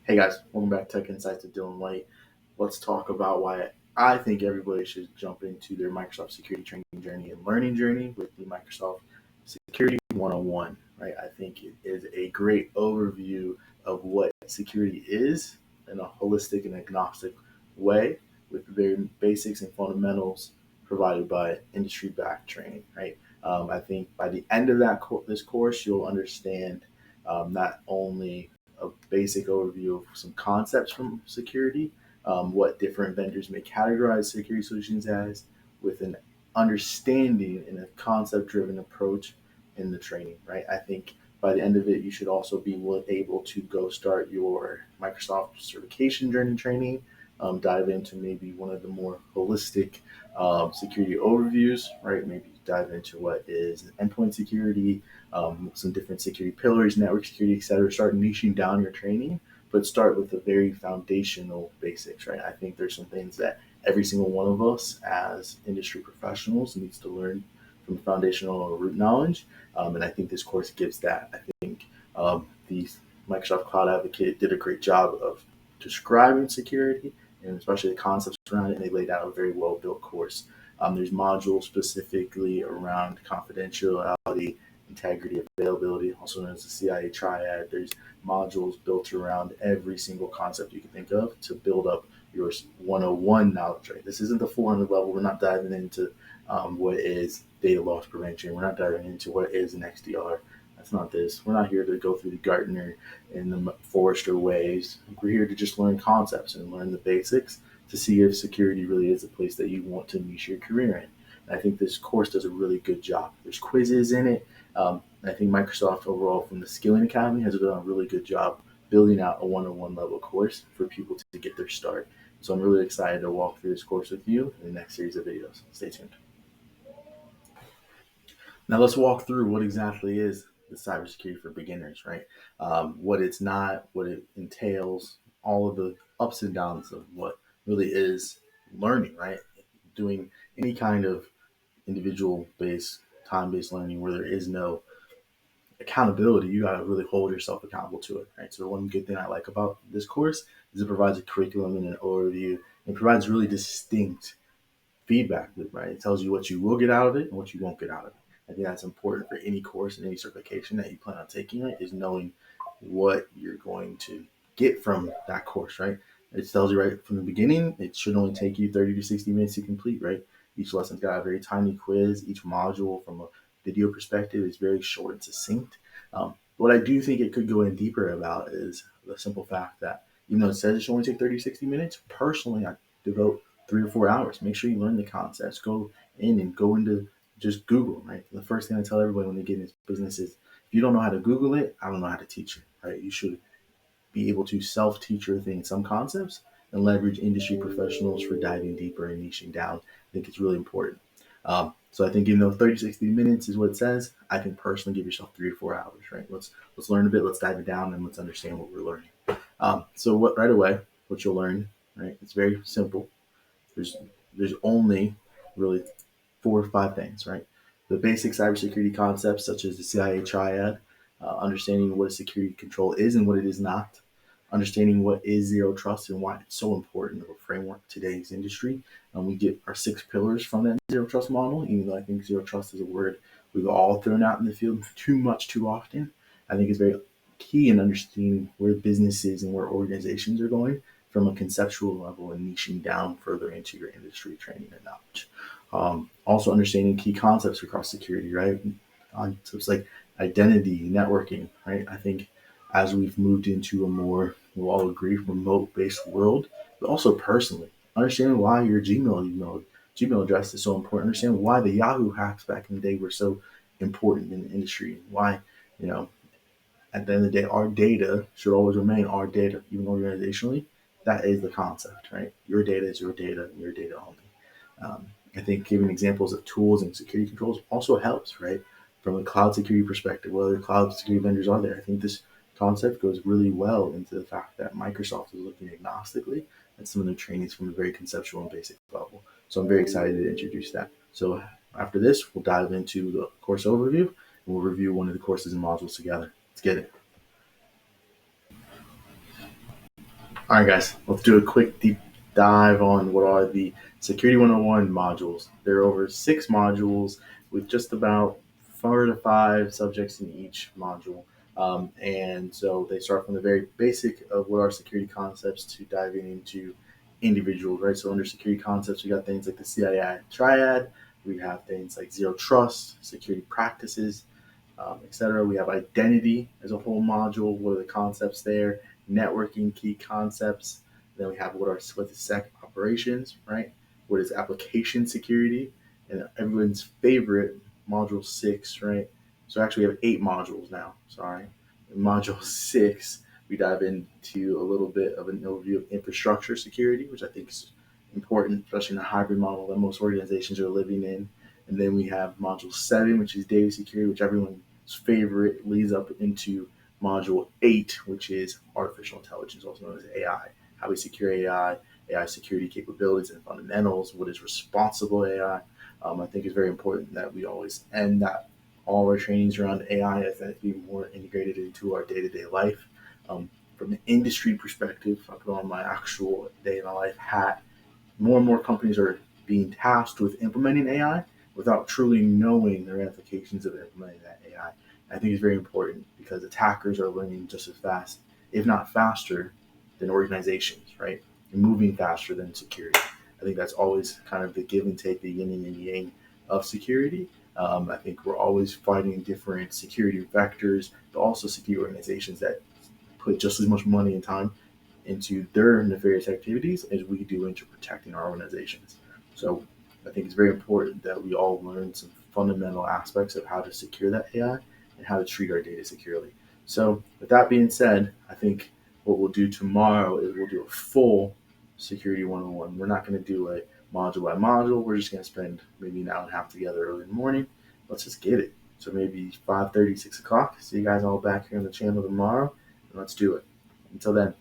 Hey guys, welcome back to Tech Insights with Dylan White. Let's talk about why I think everybody should jump into their Microsoft security training journey and learning journey with the Microsoft Security 101. Right? I think it is a great overview of what security is in a holistic and agnostic way with the very basics and fundamentals provided by industry-backed training. Right? I think by the end of this course, you'll understand not only a basic overview of some concepts from security, what different vendors may categorize security solutions as, with an understanding and a concept driven approach in the training, right? I think by the end of it, you should also be able to go start your Microsoft certification journey training, dive into maybe one of the more holistic security overviews, right? Maybe dive into what is endpoint security, some different security pillars, network security, et cetera. Start niching down your training, but start with the very foundational basics, right? I think there's some things that every single one of us as industry professionals needs to learn from foundational or root knowledge. And I think this course gives that. I think the Microsoft Cloud Advocate did a great job of describing security and especially the concepts around it. And they laid out a very well built course. There's modules specifically around confidentiality, integrity, availability, also known as the CIA triad. There's modules built around every single concept you can think of to build up your 101 knowledge. Right? This isn't the 400 level. We're not diving into what is data loss prevention. We're not diving into what is an XDR. That's not this. We're not here to go through the Gartner and the Forrester ways. We're here to just learn concepts and learn the basics to see if security really is a place that you want to niche your career in. And I think this course does a really good job. There's quizzes in it. I think Microsoft overall from the Skilling Academy has done a really good job building out a 101 level course for people to get their start. So I'm really excited to walk through this course with you in the next series of videos. Stay tuned. Now let's walk through what exactly is the cybersecurity for beginners, right? What it's not, what it entails, all of the ups and downs of what really is learning, right? Doing any kind of individual based, time based learning where there is no accountability, you got to really hold yourself accountable to it, right? So one good thing I like about this course is it provides a curriculum and an overview. It provides really distinct feedback loop, right? It tells you what you will get out of it and what you won't get out of it. I think that's important for any course and any certification that you plan on taking, right? Is knowing what you're going to get from that course, right? It tells you right from the beginning, it should only take you 30 to 60 minutes to complete, right? Each lesson's got a very tiny quiz. Each module from a video perspective is very short and succinct. What I do think it could go in deeper about is the simple fact that even though it says it should only take 30 to 60 minutes, personally, I devote 3 or 4 hours. Make sure you learn the concepts. Go in and go into just Google, right? The first thing I tell everybody when they get in this business is if you don't know how to Google it, I don't know how to teach it, right? You should be able to self-teach your thing, some concepts, and leverage industry professionals for diving deeper and niching down. I think it's really important. So I think even though 30, 60 minutes is what it says, I think personally give yourself 3 to 4 hours, right? Let's learn a bit, let's dive it down, and let's understand what we're learning. So what right away, what you'll learn, right? It's very simple. There's there's only really 4 or 5 things, right? The basic cybersecurity concepts such as the CIA triad, understanding what a security control is and what it is not, understanding what is zero trust and why it's so important of a framework in today's industry. We get our 6 pillars from that zero trust model, even though I think zero trust is a word we've all thrown out in the field too much too often. I think it's very key in understanding where businesses and where organizations are going from a conceptual level and niching down further into your industry training and knowledge. Also understanding key concepts across security, right? So it's like identity, networking, right? I think as we've moved into a more, we'll all agree, remote-based world, but also personally, understanding why your Gmail address is so important. Understand why the Yahoo hacks back in the day were so important in the industry. Why, you know, at the end of the day, our data should always remain our data, even organizationally. That is the concept, right? Your data is your data, and your data only. I think giving examples of tools and security controls also helps, right? From a cloud security perspective, what other cloud security vendors are there? I think this concept goes really well into the fact that Microsoft is looking agnostically at some of their trainings from a very conceptual and basic level. So I'm very excited to introduce that. So after this, we'll dive into the course overview and we'll review one of the courses and modules together. Let's get it. All right, guys, let's do a quick deep dive on what are the Security 101 modules. There are over 6 modules with just about 4 to 5 subjects in each module. And so they start from the very basic of what are security concepts to diving into individuals, right? So under security concepts, we got things like the CII triad. We have things like zero trust, security practices, etc. We have identity as a whole module. What are the concepts there? Networking key concepts. Then we have what is sec operations, right? What is application security, and everyone's favorite module 6, right? So actually, we have 8 modules now. Sorry, in module 6, we dive into a little bit of an overview of infrastructure security, which I think is important, especially in the hybrid model that most organizations are living in. And then we have module 7, which is data security, which everyone's favorite, leads up into module 8, which is artificial intelligence, also known as AI. How we secure AI, AI security capabilities and fundamentals, what is responsible AI. I think it's very important that we always end that all our trainings around AI as that be more integrated into our day-to-day life. From an industry perspective, I put on my actual day in my life hat. More and more companies are being tasked with implementing AI without truly knowing the ramifications of implementing that AI. I think it's very important because attackers are learning just as fast, if not faster, than organizations, right? And moving faster than security. I think that's always kind of the give and take, the yin and yang of security. I think we're always fighting different security vectors, but also security organizations that put just as much money and time into their nefarious activities as we do into protecting our organizations. So I think it's very important that we all learn some fundamental aspects of how to secure that AI and how to treat our data securely. So with that being said, I think what we'll do tomorrow is we'll do a full security 101. We're not going to do a module by module. We're just going to spend maybe an hour and a half together early in the morning. Let's just get it. So maybe 5:30, 6 o'clock. See you guys all back here on the channel tomorrow, and let's do it. Until then,